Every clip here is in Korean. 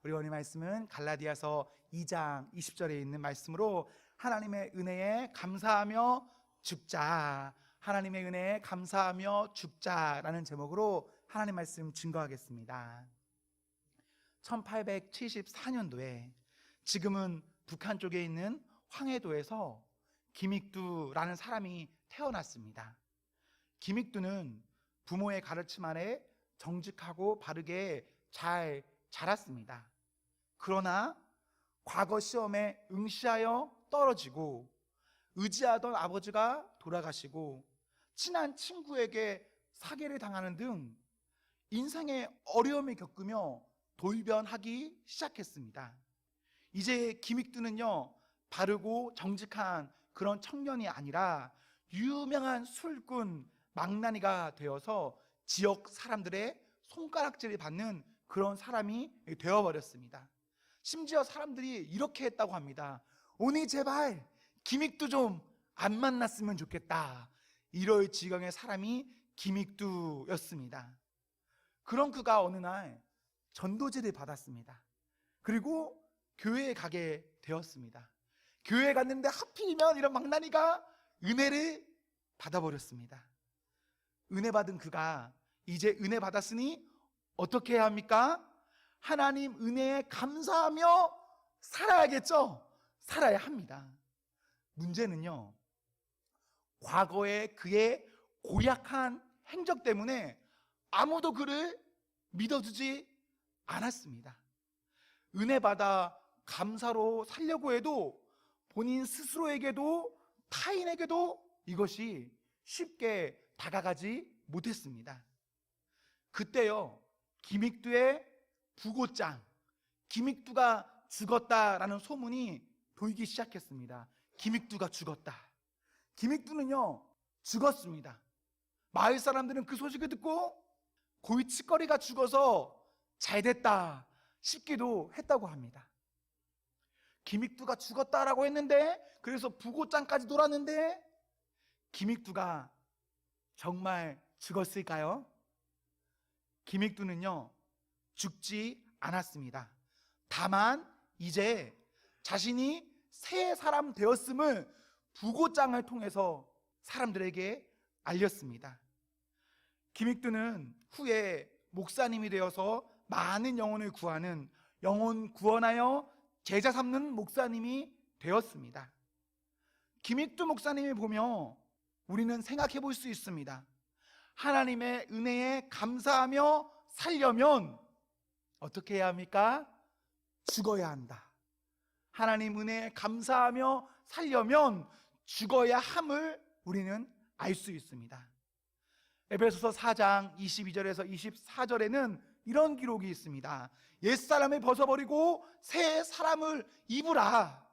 우리 오늘 말씀은 갈라디아서 2장 20절에 있는 말씀으로 하나님의 은혜에 감사하며 죽자, 하나님의 은혜에 감사하며 죽자라는 제목으로 하나님 말씀 증거하겠습니다. 1874년도에 지금은 북한 쪽에 있는 황해도에서 김익두라는 사람이 태어났습니다. 김익두는 부모의 가르침 아래 정직하고 바르게 잘 자랐습니다. 그러나 과거 시험에 응시하여 떨어지고 의지하던 아버지가 돌아가시고 친한 친구에게 사기를 당하는 등 인생의 어려움을 겪으며 돌변하기 시작했습니다. 이제 김익두는요, 바르고 정직한 그런 청년이 아니라 유명한 술꾼 망나니가 되어서 지역 사람들의 손가락질을 받는 그런 사람이 되어버렸습니다. 심지어 사람들이 이렇게 했다고 합니다. 오늘 제발 김익두 좀 안 만났으면 좋겠다. 이럴 지경의 사람이 김익두였습니다. 그런 그가 어느 날 전도지를 받았습니다. 그리고 교회에 가게 되었습니다. 교회에 갔는데 하필이면 이런 망나니가 은혜를 받아버렸습니다. 은혜 받은 그가 이제 은혜 받았으니 어떻게 해야 합니까? 하나님 은혜에 감사하며 살아야겠죠? 살아야 합니다. 문제는요, 과거에 그의 고약한 행적 때문에 아무도 그를 믿어주지 않았습니다. 은혜 받아 감사로 살려고 해도 본인 스스로에게도 타인에게도 이것이 쉽게 다가가지 못했습니다. 그때요, 김익두의 부고장, 김익두가 죽었다라는 소문이 돌기 시작했습니다. 김익두가 죽었다. 김익두는요, 죽었습니다. 마을 사람들은 그 소식을 듣고 골칫거리가 죽어서 잘됐다 싶기도 했다고 합니다. 김익두가 죽었다라고 했는데, 그래서 부고장까지 돌았는데 김익두가 정말 죽었을까요? 김익두는요, 죽지 않았습니다. 다만 이제 자신이 새 사람 되었음을 부고장을 통해서 사람들에게 알렸습니다. 김익두는 후에 목사님이 되어서 많은 영혼을 구하는, 영혼 구원하여 제자 삼는 목사님이 되었습니다. 김익두 목사님을 보며 우리는 생각해 볼 수 있습니다. 하나님의 은혜에 감사하며 살려면 어떻게 해야 합니까? 죽어야 한다. 하나님 은혜에 감사하며 살려면 죽어야 함을 우리는 알 수 있습니다. 에베소서 4장 22절에서 24절에는 이런 기록이 있습니다. 옛사람을 벗어버리고 새 사람을 입으라.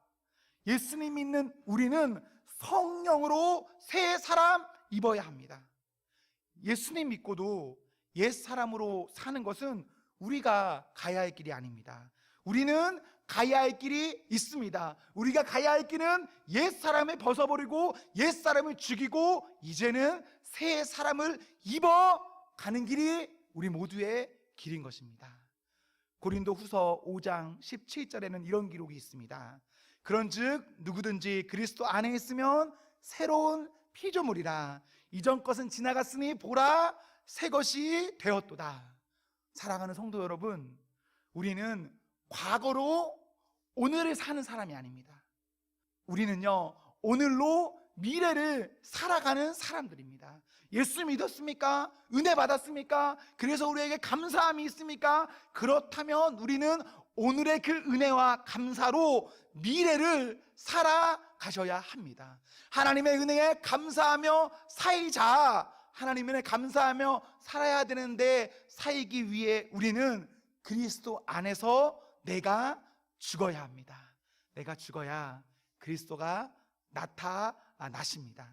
예수님 믿는 우리는 성령으로 새 사람 입어야 합니다. 예수님 믿고도 옛사람으로 사는 것은 우리가 가야 할 길이 아닙니다. 우리는 가야 할 길이 있습니다. 우리가 가야 할 길은 옛사람을 벗어버리고 옛사람을 죽이고 이제는 새 사람을 입어가는 길이 우리 모두의 길인 것입니다. 고린도 후서 5장 17절에는 이런 기록이 있습니다. 그런즉 누구든지 그리스도 안에 있으면 새로운 피조물이라. 이전 것은 지나갔으니 보라 새 것이 되었도다. 사랑하는 성도 여러분, 우리는 과거로 오늘을 사는 사람이 아닙니다. 우리는요, 오늘로 미래를 살아가는 사람들입니다. 예수 믿었습니까? 은혜 받았습니까? 그래서 우리에게 감사함이 있습니까? 그렇다면 우리는 오늘의 그 은혜와 감사로 미래를 살아가셔야 합니다. 하나님의 은혜에 감사하며 살자. 하나님의 은혜에 감사하며 살아야 되는데, 살기 위해 우리는 그리스도 안에서 내가 죽어야 합니다. 내가 죽어야 그리스도가 나타나십니다.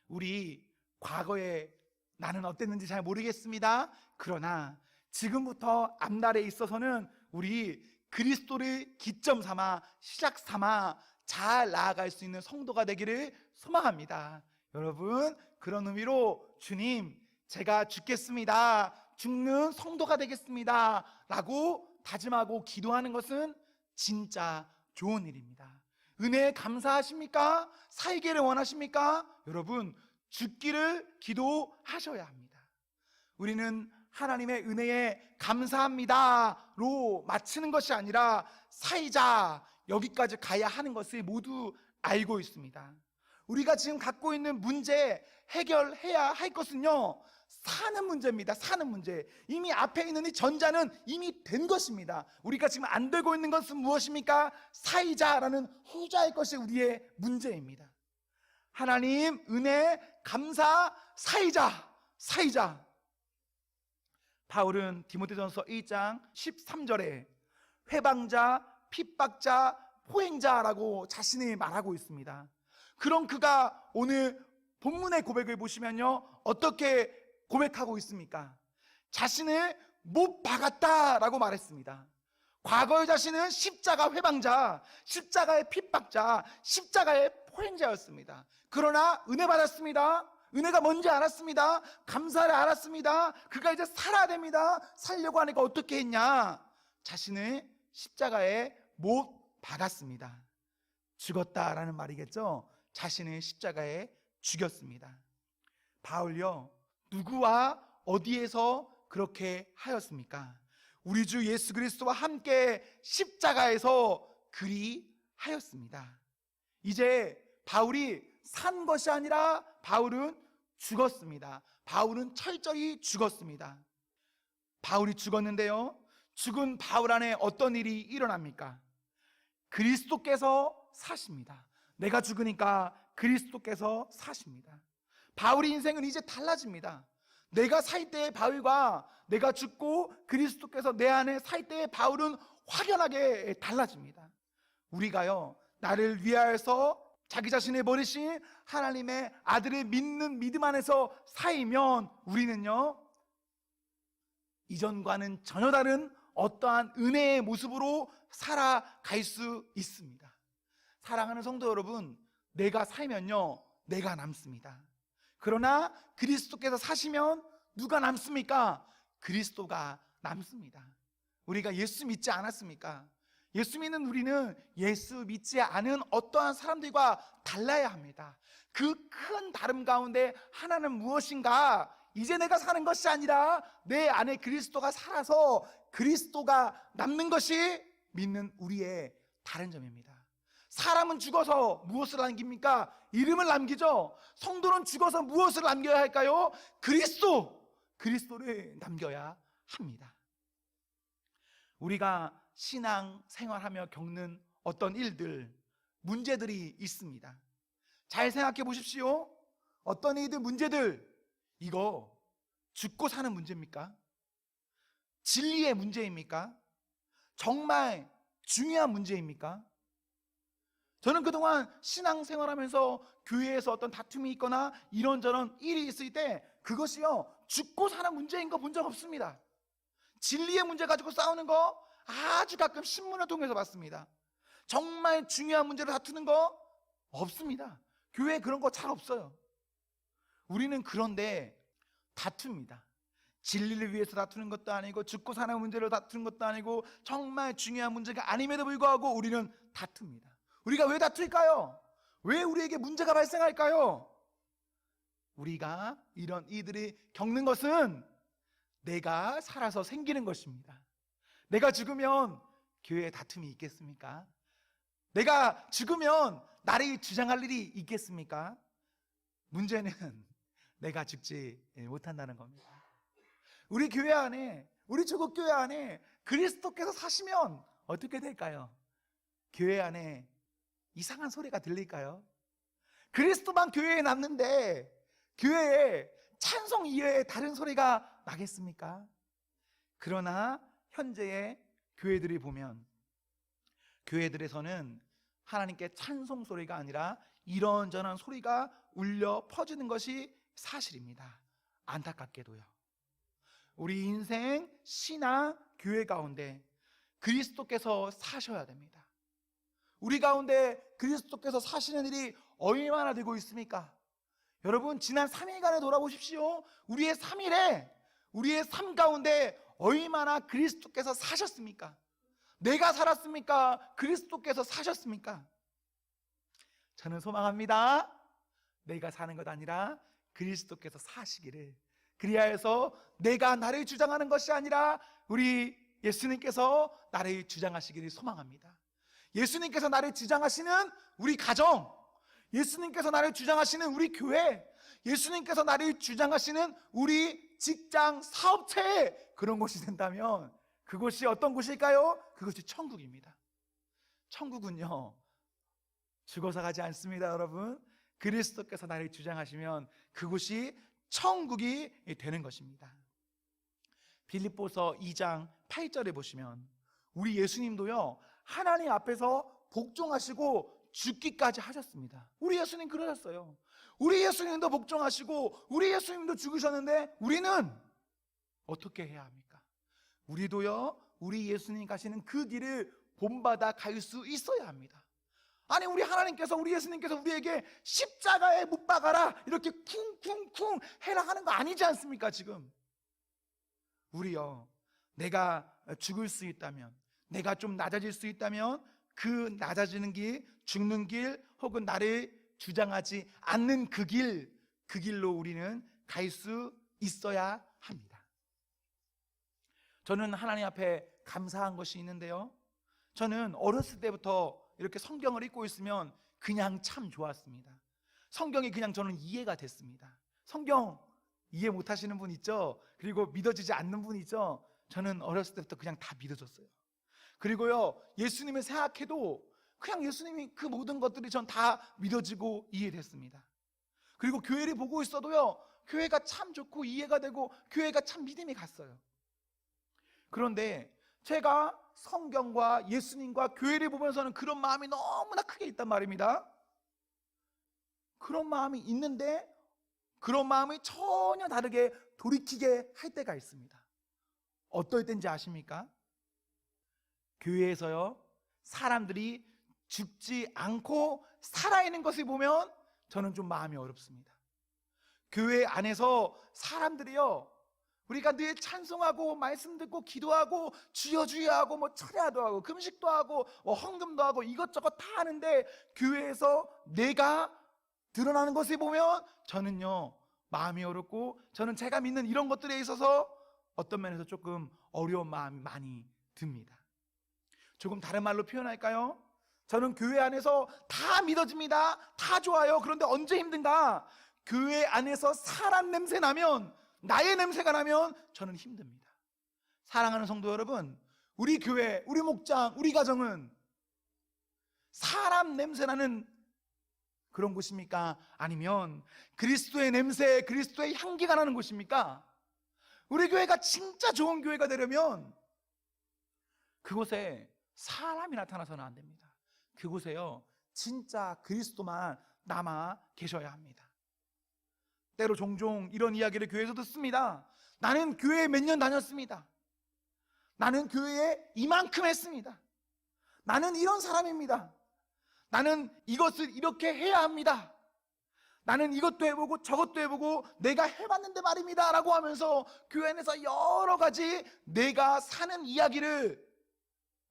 우리 과거에 나는 어땠는지 잘 모르겠습니다. 그러나 지금부터 앞날에 있어서는 우리 그리스도를 기점 삼아, 시작 삼아 잘 나아갈 수 있는 성도가 되기를 소망합니다. 여러분, 그런 의미로 주님, 제가 죽겠습니다, 죽는 성도가 되겠습니다 라고 다짐하고 기도하는 것은 진짜 좋은 일입니다. 은혜에 감사하십니까? 살기를 원하십니까? 여러분, 죽기를 기도하셔야 합니다. 우리는 하나님의 은혜에 감사합니다로 마치는 것이 아니라 살자, 여기까지 가야 하는 것을 모두 알고 있습니다. 우리가 지금 갖고 있는 문제, 해결해야 할 것은요, 사는 문제입니다. 사는 문제. 이미 앞에 있는 이 전자는 이미 된 것입니다. 우리가 지금 안 되고 있는 것은 무엇입니까? 사이자라는 후자의 것이 우리의 문제입니다. 하나님 은혜 감사 사이자. 바울은 디모데전서 1장 13절에 회방자, 핍박자, 포행자라고 자신이 말하고 있습니다. 그럼 그가 오늘 본문의 고백을 보시면요, 어떻게 고백하고 있습니까? 자신을 못 박았다라고 말했습니다. 과거의 자신은 십자가 회방자, 십자가의 핍박자, 십자가의 포행자였습니다. 그러나 은혜 받았습니다. 은혜가 뭔지 알았습니다. 감사를 알았습니다. 그가 이제 살아야 됩니다. 살려고 하니까 어떻게 했냐? 자신을 십자가에 못 박았습니다. 죽었다라는 말이겠죠. 자신을 십자가에 죽였습니다. 바울요, 누구와 어디에서 그렇게 하였습니까? 우리 주 예수 그리스도와 함께 십자가에서 그리하였습니다. 이제 바울이 산 것이 아니라 바울은 죽었습니다. 바울은 철저히 죽었습니다. 바울이 죽었는데요, 죽은 바울 안에 어떤 일이 일어납니까? 그리스도께서 사십니다. 내가 죽으니까 그리스도께서 사십니다. 바울의 인생은 이제 달라집니다. 내가 살 때의 바울과 내가 죽고 그리스도께서 내 안에 살 때의 바울은 확연하게 달라집니다. 우리가요, 나를 위하여서 자기 자신을 버리신 하나님의 아들을 믿는 믿음 안에서 살면 우리는요, 이전과는 전혀 다른 어떠한 은혜의 모습으로 살아갈 수 있습니다. 사랑하는 성도 여러분, 내가 살면요, 내가 남습니다. 그러나 그리스도께서 사시면 누가 남습니까? 그리스도가 남습니다. 우리가 예수 믿지 않았습니까? 예수 믿는 우리는 예수 믿지 않은 어떠한 사람들과 달라야 합니다. 그 큰 다름 가운데 하나는 무엇인가? 이제 내가 사는 것이 아니라 내 안에 그리스도가 살아서 그리스도가 남는 것이 믿는 우리의 다른 점입니다. 사람은 죽어서 무엇을 남깁니까? 이름을 남기죠. 성도는 죽어서 무엇을 남겨야 할까요? 그리스도를 남겨야 합니다. 우리가 신앙 생활하며 겪는 어떤 일들, 문제들이 있습니다. 잘 생각해 보십시오. 어떤 일들, 문제들, 이거 죽고 사는 문제입니까? 진리의 문제입니까? 정말 중요한 문제입니까? 저는 그동안 신앙생활하면서 교회에서 어떤 다툼이 있거나 이런저런 일이 있을 때 그것이요, 죽고 사는 문제인 거 본 적 없습니다. 진리의 문제 가지고 싸우는 거 아주 가끔 신문을 통해서 봤습니다. 정말 중요한 문제를 다투는 거 없습니다. 교회에 그런 거 잘 없어요. 우리는 그런데 다툽니다. 진리를 위해서 다투는 것도 아니고 죽고 사는 문제를 다투는 것도 아니고 정말 중요한 문제가 아님에도 불구하고 우리는 다툽니다. 우리가 왜 다툴까요? 왜 우리에게 문제가 발생할까요? 우리가 이런 이들이 겪는 것은 내가 살아서 생기는 것입니다. 내가 죽으면 교회에 다툼이 있겠습니까? 내가 죽으면 나를 주장할 일이 있겠습니까? 문제는 내가 죽지 못한다는 겁니다. 우리 교회 안에, 우리 조국교회 안에 그리스도께서 사시면 어떻게 될까요? 교회 안에 이상한 소리가 들릴까요? 그리스도만 교회에 남는데 교회에 찬송 이외에 다른 소리가 나겠습니까? 그러나 현재의 교회들이 보면 교회들에서는 하나님께 찬송 소리가 아니라 이런저런 소리가 울려 퍼지는 것이 사실입니다. 안타깝게도요. 우리 인생, 신앙, 교회 가운데 그리스도께서 사셔야 됩니다. 우리 가운데 그리스도께서 사시는 일이 얼마나 되고 있습니까? 여러분, 지난 3일간에 돌아보십시오. 우리의 3일에, 우리의 삶 가운데 얼마나 그리스도께서 사셨습니까? 내가 살았습니까? 그리스도께서 사셨습니까? 저는 소망합니다. 내가 사는 것 아니라 그리스도께서 사시기를. 그리하여서 내가 나를 주장하는 것이 아니라 우리 예수님께서 나를 주장하시기를 소망합니다. 예수님께서 나를 주장하시는 우리 가정, 예수님께서 나를 주장하시는 우리 교회, 예수님께서 나를 주장하시는 우리 직장, 사업체, 그런 곳이 된다면 그곳이 어떤 곳일까요? 그것이 천국입니다. 천국은요, 죽어서 가지 않습니다, 여러분. 그리스도께서 나를 주장하시면 그곳이 천국이 되는 것입니다. 빌립보서 2장 8절에 보시면 우리 예수님도요, 하나님 앞에서 복종하시고 죽기까지 하셨습니다. 우리 예수님 그러셨어요. 우리 예수님도 복종하시고 우리 예수님도 죽으셨는데 우리는 어떻게 해야 합니까? 우리도요, 우리 예수님 가시는 그 길을 본받아 갈 수 있어야 합니다. 아니, 우리 하나님께서, 우리 예수님께서 우리에게 십자가에 못 박아라 이렇게 쿵쿵쿵 해라 하는 거 아니지 않습니까? 지금 우리요, 내가 죽을 수 있다면, 내가 좀 낮아질 수 있다면 그 낮아지는 길, 죽는 길, 혹은 나를 주장하지 않는 그 길로 우리는 갈 수 있어야 합니다. 저는 하나님 앞에 감사한 것이 있는데요, 저는 어렸을 때부터 이렇게 성경을 읽고 있으면 그냥 참 좋았습니다. 성경이 그냥 저는 이해가 됐습니다. 성경 이해 못하시는 분 있죠? 그리고 믿어지지 않는 분 있죠? 저는 어렸을 때부터 그냥 다 믿어졌어요. 그리고요, 예수님을 생각해도 그냥 예수님이 그 모든 것들이 전 다 믿어지고 이해됐습니다. 그리고 교회를 보고 있어도요, 교회가 참 좋고 이해가 되고 교회가 참 믿음이 갔어요. 그런데 제가 성경과 예수님과 교회를 보면서는 그런 마음이 너무나 크게 있단 말입니다. 그런 마음이 있는데 그런 마음이 전혀 다르게 돌이키게 할 때가 있습니다. 어떨 때인지 아십니까? 교회에서요, 사람들이 죽지 않고 살아있는 것을 보면 저는 좀 마음이 어렵습니다. 교회 안에서 사람들이요, 우리가 늘 찬송하고 말씀 듣고 기도하고 주여 주여 하고 뭐 철야도 하고 금식도 하고 헌금도 하고 이것저것 다 하는데 교회에서 내가 드러나는 것을 보면 저는요, 마음이 어렵고, 저는 제가 믿는 이런 것들에 있어서 어떤 면에서 조금 어려운 마음이 많이 듭니다. 조금 다른 말로 표현할까요? 저는 교회 안에서 다 믿어집니다. 다 좋아요. 그런데 언제 힘든가? 교회 안에서 사람 냄새 나면, 나의 냄새가 나면 저는 힘듭니다. 사랑하는 성도 여러분, 우리 교회, 우리 목장, 우리 가정은 사람 냄새 나는 그런 곳입니까? 아니면 그리스도의 냄새, 그리스도의 향기가 나는 곳입니까? 우리 교회가 진짜 좋은 교회가 되려면 그곳에 사람이 나타나서는 안 됩니다. 그곳에요, 진짜 그리스도만 남아 계셔야 합니다. 때로 종종 이런 이야기를 교회에서 듣습니다. 나는 교회에 몇 년 다녔습니다. 나는 교회에 이만큼 했습니다. 나는 이런 사람입니다. 나는 이것을 이렇게 해야 합니다. 나는 이것도 해보고 저것도 해보고 내가 해봤는데 말입니다 라고 하면서 교회 안에서 여러 가지 내가 사는 이야기를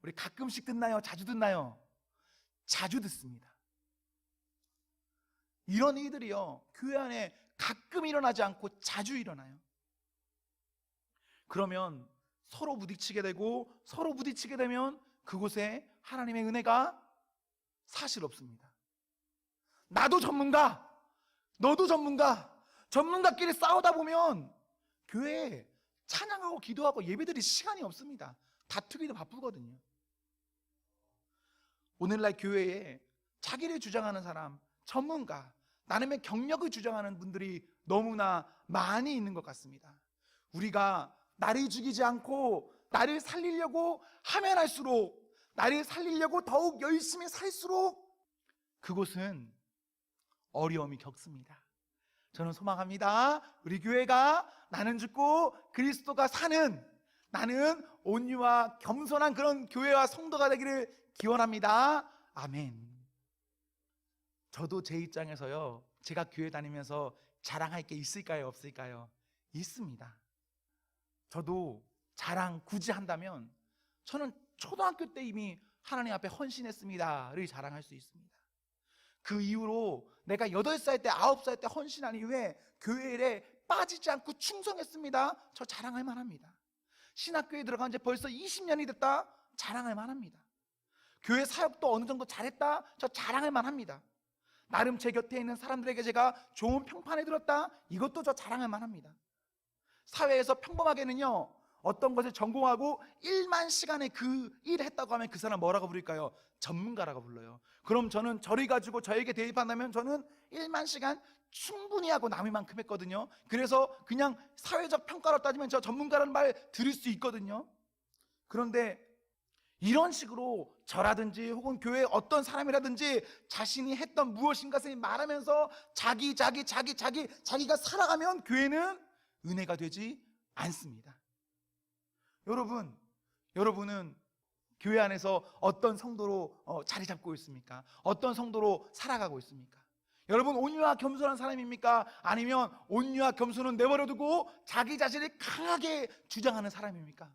우리 가끔씩 듣나요? 자주 듣나요? 자주 듣습니다. 이런 일들이요, 교회 안에 가끔 일어나지 않고 자주 일어나요. 그러면 서로 부딪히게 되고, 서로 부딪히게 되면 그곳에 하나님의 은혜가 사실 없습니다. 나도 전문가, 너도 전문가, 전문가끼리 싸우다 보면 교회에 찬양하고 기도하고 예배드릴 시간이 없습니다. 다투기도 바쁘거든요. 오늘날 교회에 자기를 주장하는 사람, 전문가, 나름의 경력을 주장하는 분들이 너무나 많이 있는 것 같습니다. 우리가 나를 죽이지 않고 나를 살리려고 하면 할수록, 나를 살리려고 더욱 열심히 살수록 그곳은 어려움이 겪습니다. 저는 소망합니다. 우리 교회가 나는 죽고 그리스도가 사는, 나는 온유와 겸손한 그런 교회와 성도가 되기를 기원합니다. 아멘. 저도 제 입장에서요, 제가 교회 다니면서 자랑할 게 있을까요? 없을까요? 있습니다. 저도 자랑 굳이 한다면 저는 초등학교 때 이미 하나님 앞에 헌신했습니다를 자랑할 수 있습니다. 그 이후로 내가 8살 때 9살 때 헌신한 이후에 교회 일에 빠지지 않고 충성했습니다. 저 자랑할 만합니다. 신학교에 들어간 지 벌써 20년이 됐다. 자랑할 만합니다. 교회 사역도 어느 정도 잘했다. 저 자랑할 만합니다. 나름 제 곁에 있는 사람들에게 제가 좋은 평판을 들었다. 이것도 저 자랑할 만합니다. 사회에서 평범하게는요, 어떤 것을 전공하고 1만 시간에 그 일을 했다고 하면 그 사람 뭐라고 부를까요? 전문가라고 불러요. 그럼 저를 가지고 저에게 대입한다면 저는 1만 시간 충분히 하고 남을 만큼 했거든요. 그래서 그냥 사회적 평가로 따지면 저 전문가라는 말 들을 수 있거든요. 그런데 이런 식으로 저라든지 혹은 교회의 어떤 사람이라든지 자신이 했던 무엇인가를 말하면서 자기가 살아가면 교회는 은혜가 되지 않습니다. 여러분은 교회 안에서 어떤 성도로 자리 잡고 있습니까? 어떤 성도로 살아가고 있습니까? 여러분, 온유와 겸손한 사람입니까? 아니면 온유와 겸손은 내버려두고 자기 자신을 강하게 주장하는 사람입니까?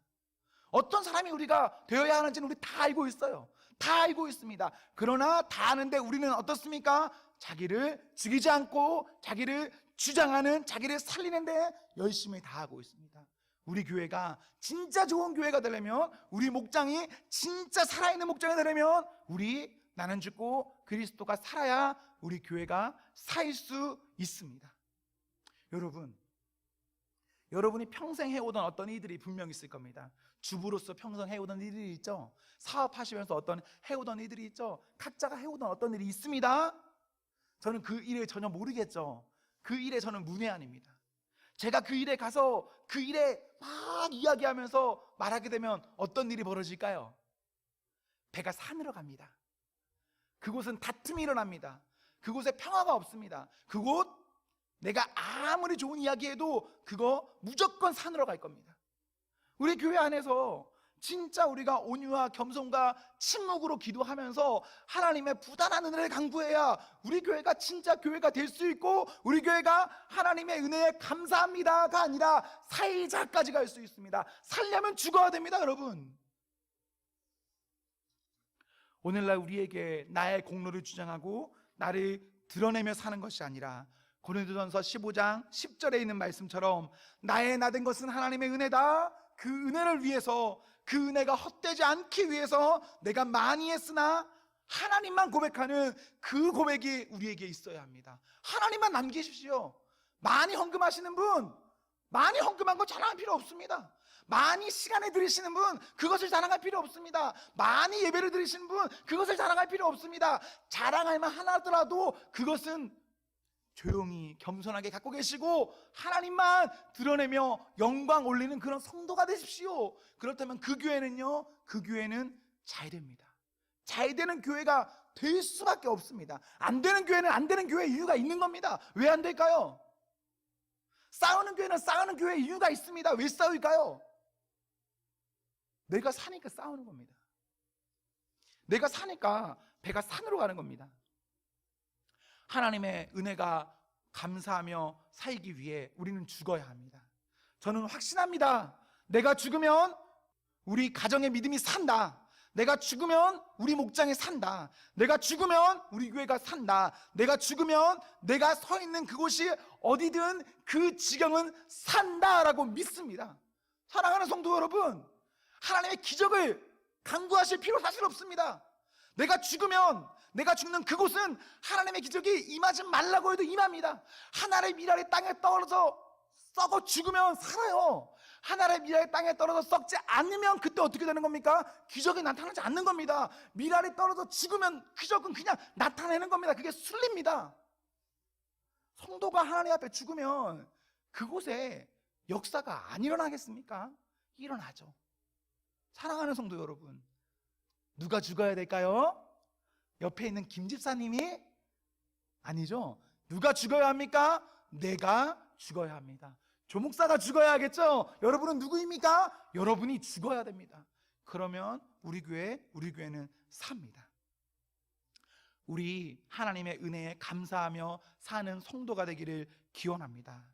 어떤 사람이 우리가 되어야 하는지는 우리 다 알고 있어요. 다 알고 있습니다. 그러나 다 아는데 우리는 어떻습니까? 자기를 죽이지 않고 자기를 주장하는, 자기를 살리는데 열심히 다하고 있습니다. 우리 교회가 진짜 좋은 교회가 되려면, 우리 목장이 진짜 살아있는 목장이 되려면 나는 죽고 그리스도가 살아야 우리 교회가 살 수 있습니다. 여러분이 평생 해오던 어떤 일들이 분명 있을 겁니다. 주부로서 평생 해오던 일들이 있죠. 사업하시면서 어떤 해오던 일들이 있죠. 각자가 해오던 어떤 일이 있습니다. 저는 그 일을 전혀 모르겠죠. 그 일에 저는 문외한입니다. 제가 그 일에 가서 그 일에 막 이야기하면서 말하게 되면 어떤 일이 벌어질까요? 배가 산으로 갑니다. 그곳은 다툼이 일어납니다. 그곳에 평화가 없습니다. 그곳 내가 아무리 좋은 이야기해도 그거 무조건 산으로 갈 겁니다. 우리 교회 안에서 진짜 우리가 온유와 겸손과 침묵으로 기도하면서 하나님의 부단한 은혜를 강구해야 우리 교회가 진짜 교회가 될 수 있고, 우리 교회가 하나님의 은혜에 감사합니다가 아니라 사이자까지 갈 수 있습니다. 살려면 죽어야 됩니다. 여러분, 오늘날 우리에게 나의 공로를 주장하고 나를 드러내며 사는 것이 아니라 고린도전서 15장 10절에 있는 말씀처럼 나의 나된 것은 하나님의 은혜다. 그 은혜를 위해서, 그 은혜가 헛되지 않기 위해서 내가 많이 했으나 하나님만 고백하는 그 고백이 우리에게 있어야 합니다. 하나님만 남기십시오. 많이 헌금하시는 분, 많이 헌금한 거 자랑할 필요 없습니다. 많이 시간을 들이시는 분, 그것을 자랑할 필요 없습니다. 많이 예배를 드리시는 분, 그것을 자랑할 필요 없습니다. 자랑할 만 하나더라도 그것은 조용히 겸손하게 갖고 계시고 하나님만 드러내며 영광 올리는 그런 성도가 되십시오. 그렇다면 그 교회는 잘 됩니다. 잘 되는 교회가 될 수밖에 없습니다. 안 되는 교회는 안 되는 교회의 이유가 있는 겁니다. 왜 안 될까요? 싸우는 교회는 싸우는 교회의 이유가 있습니다. 왜 싸울까요? 내가 사니까 싸우는 겁니다. 내가 사니까 배가 산으로 가는 겁니다. 하나님의 은혜가 감사하며 살기 위해 우리는 죽어야 합니다. 저는 확신합니다. 내가 죽으면 우리 가정의 믿음이 산다. 내가 죽으면 우리 목장이 산다. 내가 죽으면 우리 교회가 산다. 내가 죽으면 내가 서 있는 그곳이 어디든 그 지경은 산다라고 믿습니다. 사랑하는 성도 여러분, 하나님의 기적을 강구하실 필요 사실 없습니다. 내가 죽는 그곳은 하나님의 기적이 임하지 말라고 해도 임합니다. 하나의 미랄이 땅에 떨어져 썩어 죽으면 살아요. 하나의 미랄이 땅에 떨어져 썩지 않으면 그때 어떻게 되는 겁니까? 기적이 나타나지 않는 겁니다. 미랄이 떨어져 죽으면 기적은 그냥 나타내는 겁니다. 그게 순리입니다. 성도가 하나님 앞에 죽으면 그곳에 역사가 안 일어나겠습니까? 일어나죠. 사랑하는 성도 여러분, 누가 죽어야 될까요? 옆에 있는 김 집사님이? 아니죠. 누가 죽어야 합니까? 내가 죽어야 합니다. 조 목사가 죽어야 하겠죠. 여러분은 누구입니까? 여러분이 죽어야 됩니다. 그러면 우리 교회는 삽니다. 우리 하나님의 은혜에 감사하며 사는 성도가 되기를 기원합니다.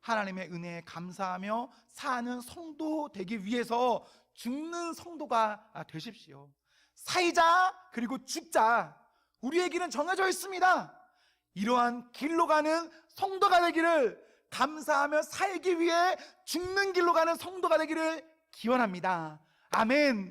하나님의 은혜에 감사하며 사는 성도 되기 위해서 죽는 성도가 되십시오. 살자 그리고 죽자, 우리의 길은 정해져 있습니다. 이러한 길로 가는 성도가 되기를, 감사하며 살기 위해 죽는 길로 가는 성도가 되기를 기원합니다. 아멘.